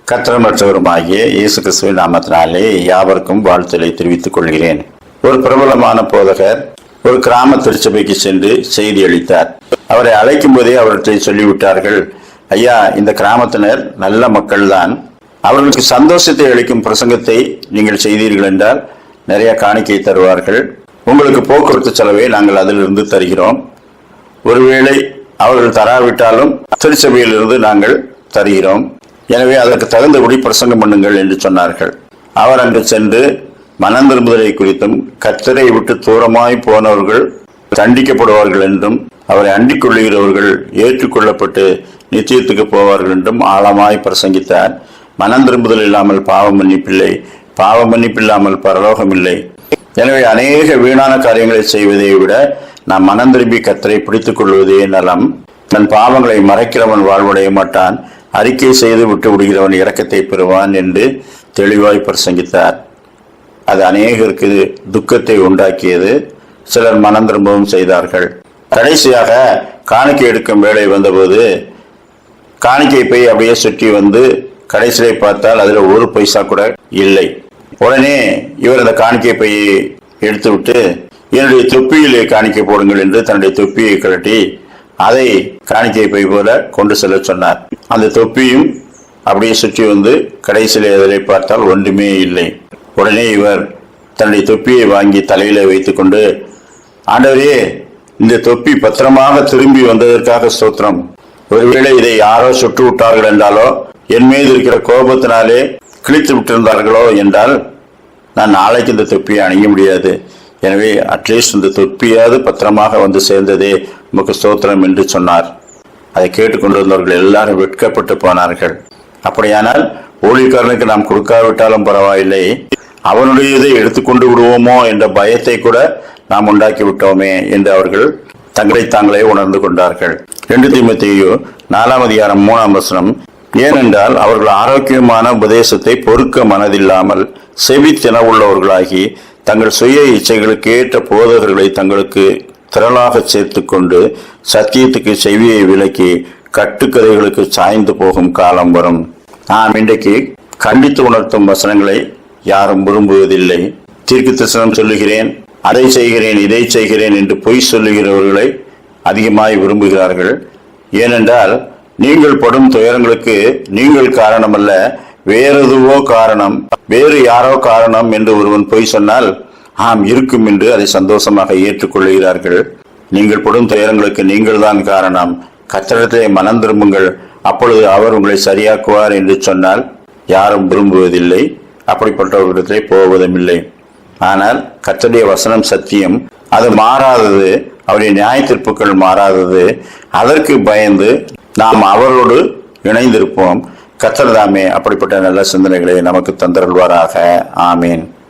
கர்த்தருமாகிய இயேசு கிறிஸ்துவின் நாமத்தினாலே யாவருக்கும் வாழ்த்துக்களை தெரிவித்துக் கொள்கிறேன். ஒரு பிரபலமான போதகர் ஒரு கிராம திருச்சபைக்கு சென்று செய்தி அளித்தார். அவரை அழைக்கும் போதே அவர்களை சொல்லிவிட்டார்கள், ஐயா, இந்த கிராமத்தினர் நல்ல மக்கள் தான், அவர்களுக்கு சந்தோஷத்தை அளிக்கும் பிரசங்கத்தை நீங்கள் செய்தீர்கள் என்றால் நிறைய காணிக்கை தருவார்கள். உங்களுக்கு போக்குவரத்து செலவை நாங்கள் அதிலிருந்து தருகிறோம். ஒருவேளை அவர்கள் தராவிட்டாலும் திருச்சபையிலிருந்து நாங்கள் தருகிறோம். எனவே அதற்கு தகுந்தபடி பிரசங்கம் பண்ணுங்கள் என்று சொன்னார்கள். அவர் அங்கு சென்று மனம் திரும்புதலை குறித்தும் கர்த்தரை விட்டு தூரமாய் போனவர்கள் தண்டிக்கப்படுவார்கள் என்றும் அவரை அண்டிக் கொள்ளுகிறவர்கள் ஏற்றுக்கொள்ளப்பட்டு நிச்சயத்துக்கு போவார்கள் என்றும் ஆழமாய் பிரசங்கித்தார். மனம் திரும்புதல் இல்லாமல் பாவ மன்னிப்பில்லை, பாவ மன்னிப்பில்லாமல் பரலோகம் இல்லை. எனவே அநேக வீணான காரியங்களை செய்வதை விட நாம் மனம் திரும்பி கர்த்தரை பிடித்துக் கொள்வதே நலம். தன் பாவங்களை மறைக்கிறவன் வாழ்வடைய மாட்டான், அறிக்கை செய்து விட்டு விடுகிறவன் இரக்கத்தை பெறுவான் என்று தெளிவாய் பிரசங்கித்தார். அது அநேகருக்கு துக்கத்தை உண்டாக்கியது. சிலர் மனம் திரும்பவும் செய்தார்கள். கடைசியாக காணிக்கை எடுக்கும் வேலை வந்தபோது காணிக்கை பை அப்படியே சுற்றி வந்து கடைசியை பார்த்தால் அதுல ஒரு பைசா கூட இல்லை. உடனே இவர் அந்த காணிக்கை பையை எடுத்து விட்டு என்னுடைய தொப்பியிலே காணிக்கை போடுங்கள் என்று தன்னுடைய தொப்பியை கழட்டி அதை காணிக்கை பை போல கொண்டு செல்ல சொன்னார். அந்த தொப்பியும் அப்படியே சுற்றி வந்து கடைசியிலே அதிலே பார்த்தால் ஒன்றுமே இல்லை. உடனே இவர் தன்னுடைய தொப்பியை வாங்கி தலையில வைத்துக் கொண்டு, ஆண்டவரே, இந்த தொப்பி பத்திரமாக திரும்பி வந்ததற்காக ஸ்தோத்திரம். ஒருவேளை இதை யாரோ சுட்டு விட்டார்கள் என்றாலோ, என் மீது இருக்கிற கோபத்தினாலே கிழித்து விட்டிருந்தார்களோ என்றால் நான் நாளைக்கு இந்த தொப்பியை அணிய முடியாது. எனவே அட்லீஸ்ட் இந்த தொப்பியாவது பத்திரமாக வந்து சேர்ந்ததே உமக்கு ஸ்தோத்திரம் என்று சொன்னார். அதை கேட்டுக்கொண்டிருந்தவர்கள் எல்லாரும் வெட்கப்பட்டு போனார்கள். அப்படியானால் ஊழியக்காரனுக்கு நாம் கொடுக்காவிட்டாலும் பரவாயில்லை, அவனுடையதை எடுத்துக்கொண்டு விடுவோமோ என்ற பயத்தை கூட நாம் உண்டாக்கி விட்டோமே என்று அவர்கள் தங்களை தாங்களே உணர்ந்து கொண்டார்கள். 2 தீமோத்தேயு 4:3 ஏனென்றால் அவர்கள் ஆரோக்கியமான உபதேசத்தை பொறுக்க மனதில்லாமல் செவித்தின உள்ளவர்களாகி தங்கள் சுய இச்சைகளுக்கு ஏற்ற போதகர்களை தங்களுக்கு திரளாக சேர்த்து கொண்டு சத்தியத்துக்கு செவியை விலக்கி கட்டுக்கதைகளுக்கு சாய்ந்து போகும் காலம் வரும். நான் இன்றைக்கு கண்டித்து உணர்த்தும் வசனங்களை யாரும் விரும்புவதில்லை. தீர்க்க தரிசனம் சொல்லுகிறேன், அதை செய்கிறேன், இதை செய்கிறேன் என்று பொய் சொல்லுகிறவர்களை அதிகமாய் விரும்புகிறார்கள். ஏனென்றால் நீங்கள் படும் துயரங்களுக்கு நீங்கள் காரணமல்ல, வேறெதுவோ காரணம், வேறு யாரோ காரணம் என்று ஒருவன் பொய் சொன்னால் ஆம் இருக்கும் என்று அதை சந்தோஷமாக ஏற்றுக்கொள்கிறார்கள். நீங்கள் படும் துயரங்களுக்கு நீங்கள் தான் காரணம், கர்த்தரிடத்திலே மனம் திரும்புங்கள், அப்பொழுது அவர் உங்களை சரியாக்குவார் என்று சொன்னால் யாரும் விரும்புவதில்லை, அப்படிப்பட்டவர்களிடத்திலே போவதும் இல்லை. ஆனால் கர்த்தருடைய வசனம் சத்தியம், அது மாறாதது, அவருடைய நியாய தீர்ப்புகள் மாறாதது. அதற்கு பயந்து நாம் அவரோடு இணைந்திருப்போம். கர்த்தர் தாமே அப்படிப்பட்ட நல்ல சிந்தனைகளை நமக்கு தந்தருள்வாராக. ஆமீன்.